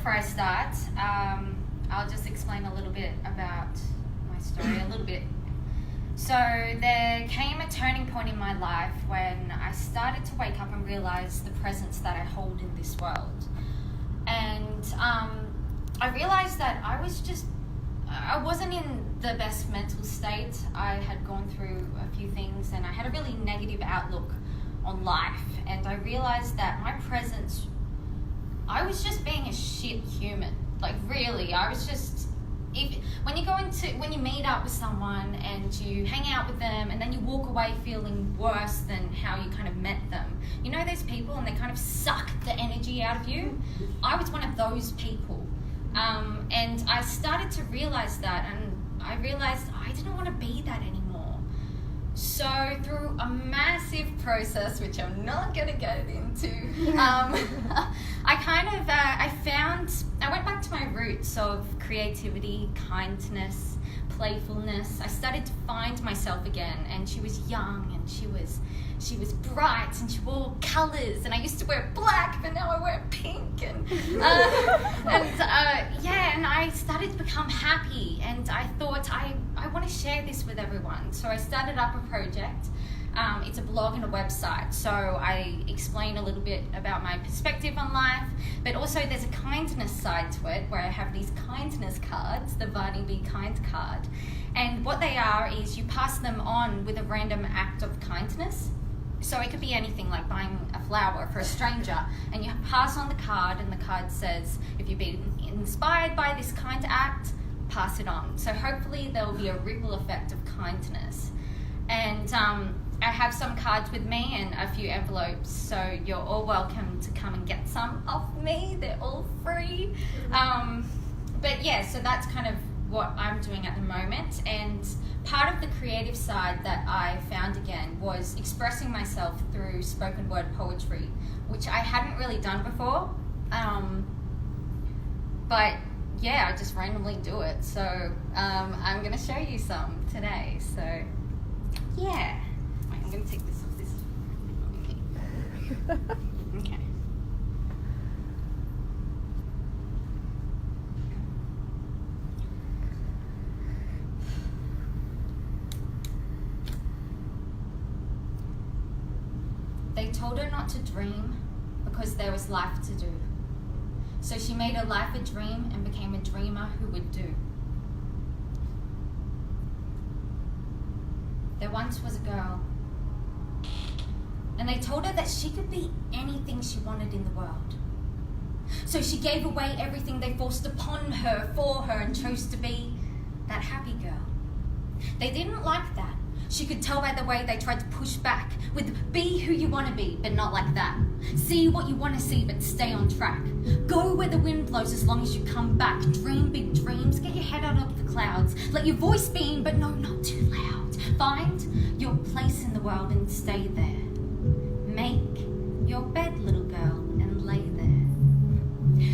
before I start, I'll just explain a little bit about my story, a little bit. So there came a turning point in my life when I started to wake up and realize the presence that I hold in this world. And I realized that I wasn't in the best mental state. I had gone through a few things and I had a really negative outlook on life. And I realized that my presence, I was just being a shit human. Like really, I was just, when you meet up with someone and you hang out with them and then you walk away feeling worse than how you kind of met them. You know those people and they kind of suck the energy out of you? I was one of those people. And I started to realize that, and I realized I didn't want to be that anymore. So through a massive process, which I'm not going to get into, I went back to my roots of creativity, kindness, playfulness. I started to find myself again, and she was young, and she was bright, and she wore colours, and I used to wear black, but now I wear pink, and I started to become happy, and I thought I want to share this with everyone. So I started up a project. It's a blog and a website, so I explain a little bit about my perspective on life, but also there's a kindness side to it where I have these kindness cards, the Vani Be Kind card, and what they are is you pass them on with a random act of kindness. So it could be anything like buying a flower for a stranger, and you pass on the card, and the card says, if you've been inspired by this kind act, pass it on. So hopefully there will be a ripple effect of kindness. And I have some cards with me and a few envelopes, so you're all welcome to come and get some off me. They're all free. But yeah, so that's kind of what I'm doing at the moment. And part of the creative side that I found again was expressing myself through spoken word poetry, which I hadn't really done before. But yeah, I just randomly do it. So I'm going to show you some today. So yeah. Wait, I'm going to take this off. This is okay. They told her not to dream because there was life to do. So she made her life a dream and became a dreamer who would do. There once was a girl, and they told her that she could be anything she wanted in the world. So she gave away everything they forced upon her, for her, and chose to be that happy girl. They didn't like that. She could tell by the way they tried to push back with be who you want to be, but not like that. See what you want to see, but stay on track. Go where the wind blows as long as you come back. Dream big dreams, get your head out of the clouds. Let your voice beam, but no, not too loud. Find your place in the world and stay there. Make your bed, little girl, and lay there.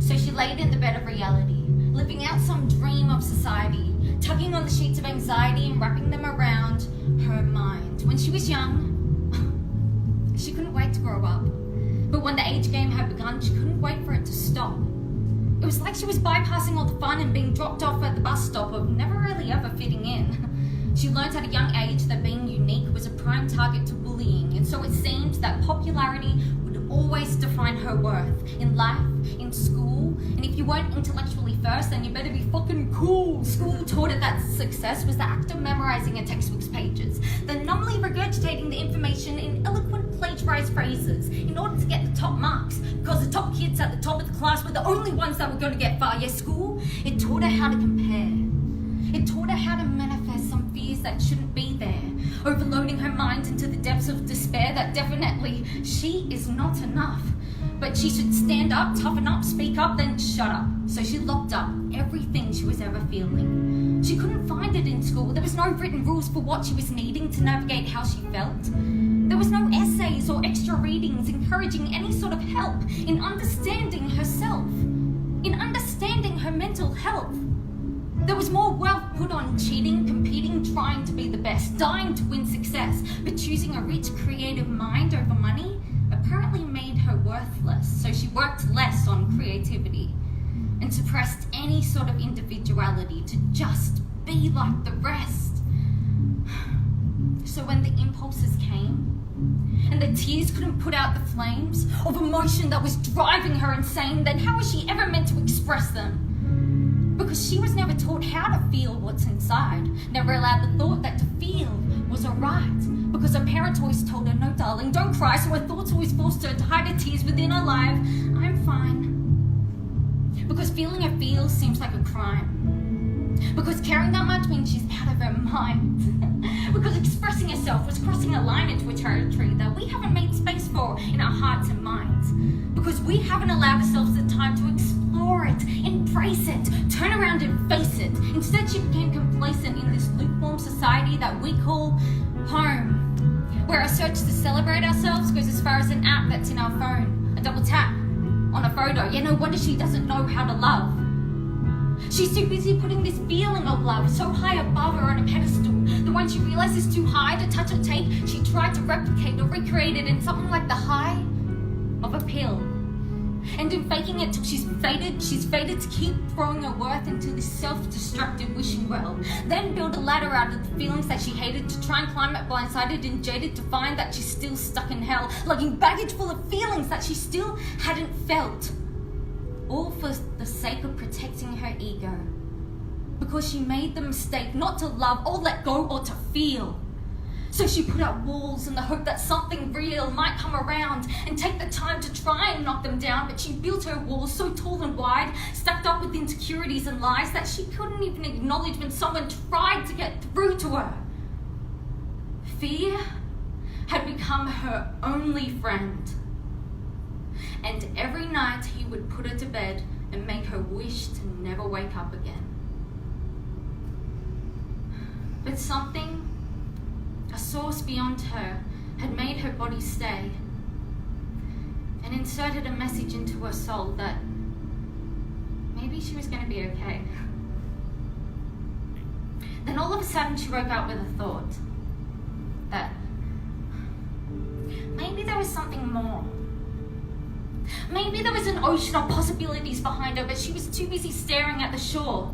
So she laid in the bed of reality, living out some dream of society, tugging on the sheets of anxiety and wrapping them around her mind. When she was young, she couldn't wait to grow up. But when the age game had begun, she couldn't wait for it to stop. It was like she was bypassing all the fun and being dropped off at the bus stop of never really ever fitting in. She learned at a young age that being unique was a prime target to bullying, and so it seemed that popularity would always define her worth in life, in school, and if you weren't intellectually first, then you better be fucking cool. School taught her that success was the act of memorizing a textbook's pages, then numbly regurgitating the information in eloquent plagiarized phrases in order to get the top marks, because the top kids at the top of the class were the only ones that were going to get far. Yes, school, it taught her how to compare. It taught her how to manifest some fears that shouldn't be there, overloading her mind into the depths of despair that definitely she is not enough. But she should stand up, toughen up, speak up, then shut up. So she locked up everything she was ever feeling. She couldn't find it in school. There was no written rules for what she was needing to navigate how she felt. There was no essays or extra readings encouraging any sort of help in understanding herself, in understanding her mental health. There was more wealth put on cheating, competing, trying to be the best, dying to win success, but choosing a rich, creative mind over money apparently made her worthless, so she worked less on creativity. and suppressed any sort of individuality to just be like the rest. So when the impulses came, and the tears couldn't put out the flames of emotion that was driving her insane, then how was she ever meant to express them? Because she was never taught how to feel what's inside, never allowed the thought that to feel was alright. Because her parents always told her, no darling, don't cry, so her thoughts always forced her to hide her tears within her life. I'm fine. Because feeling her feels seems like a crime. Because caring that much means she's out of her mind. Because expressing herself was crossing a line into a territory that we haven't made space for in our hearts and minds. Because we haven't allowed ourselves the time to explore it, embrace it, turn around and face it. Instead, she became complacent in this lukewarm society that we call home, where our search to celebrate ourselves goes as far as an app that's in our phone, a double tap on a photo. Yeah, no wonder she doesn't know how to love. She's too busy putting this feeling of love so high above her on a pedestal that when she realizes it's too high to touch or take, she tried to replicate or recreate it in something like the high of a pill. And in faking it till she's faded to keep throwing her worth into this self-destructive wishing world. Then build a ladder out of the feelings that she hated to try and climb it blindsided and jaded to find that she's still stuck in hell, lugging baggage full of feelings that she still hadn't felt. All for the sake of protecting her ego. Because she made the mistake not to love or let go or to feel. So she put up walls in the hope that something real might come around and take the time to try and knock them down, but she built her walls so tall and wide, stacked up with insecurities and lies that she couldn't even acknowledge when someone tried to get through to her. Fear had become her only friend. And every night he would put her to bed and make her wish to never wake up again. But something, a source beyond her, had made her body stay and inserted a message into her soul that maybe she was going to be okay. Then all of a sudden she woke up with a thought that maybe there was something more. Maybe there was an ocean of possibilities behind her, but she was too busy staring at the shore.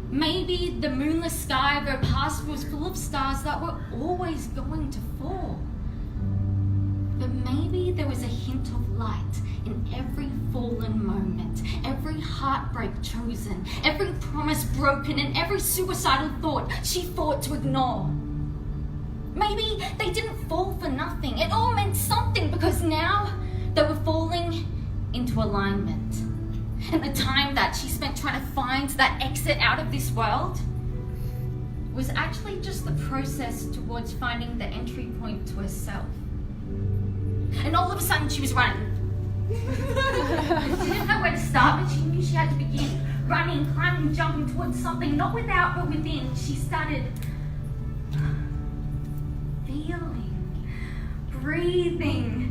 Maybe the moonless sky of her past was full of stars that were always going to fall. But maybe there was a hint of light in every fallen moment, every heartbreak chosen, every promise broken, and every suicidal thought she fought to ignore. Maybe they didn't fall for nothing. It all meant something because now they were falling into alignment. And the time that she spent trying to find that exit out of this world was actually just the process towards finding the entry point to herself. And all of a sudden she was running. She didn't know where to start, but she knew she had to begin. Running, climbing, jumping towards something, not without but within. She started feeling, breathing,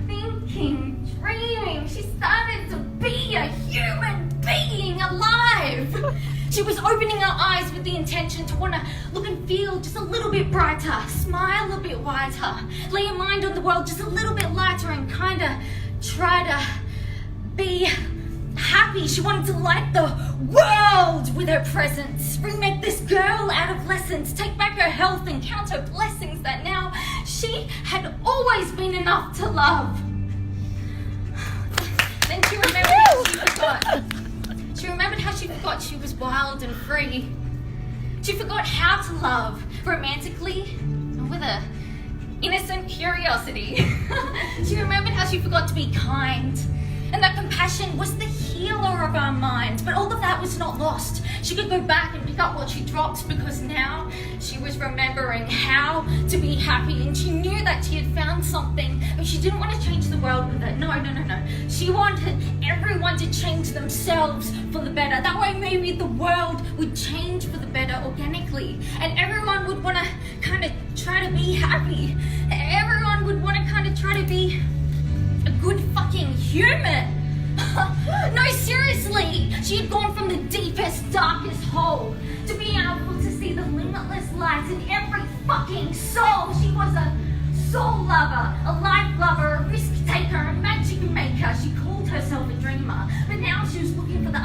thinking, dreaming. She started to be a human being alive. She was opening her eyes with the intention to want to look and feel just a little bit brighter, smile a bit wider, lay her mind on the world just a little bit lighter and kind of try to be happy. She wanted to light the world with her presence, remake this girl out of lessons, take back her health and count her blessings that now she had always been enough to love. Then she remembered how she forgot. She remembered how she forgot she was wild and free. She forgot how to love romantically and with a innocent curiosity. She remembered how she forgot to be kind and that compassion was the healer of our mind. But all of that was not lost. She could go back and pick up what she dropped because now she was remembering how to be happy, and she knew that she had found something, but she didn't want to change the world with it. No. She wanted everyone to change themselves for the better. That way maybe the world would change for the better organically, and everyone would want to kind of try to be happy. Everyone would want to kind of try to be a good fucking human. No, seriously. She had gone from the deepest, darkest hole to being able to see the limitless light in every fucking soul. She was a soul lover, a life lover, a risk taker, a magic maker. She called herself a dreamer, but now she was looking for the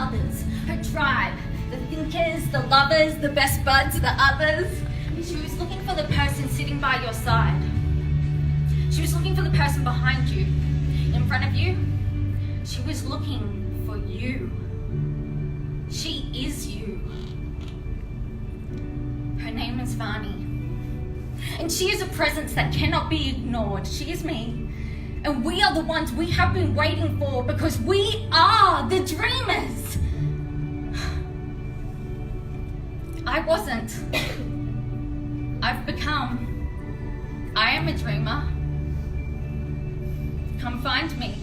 her tribe, the thinkers, the lovers, the best buds, the others. She was looking for the person sitting by your side. She was looking for the person behind you, in front of you. She was looking for you. She is you. Her name is Vani. And she is a presence that cannot be ignored. She is me. And we are the ones we have been waiting for because we are the dreamers. I wasn't. I've become. I am a dreamer. Come find me.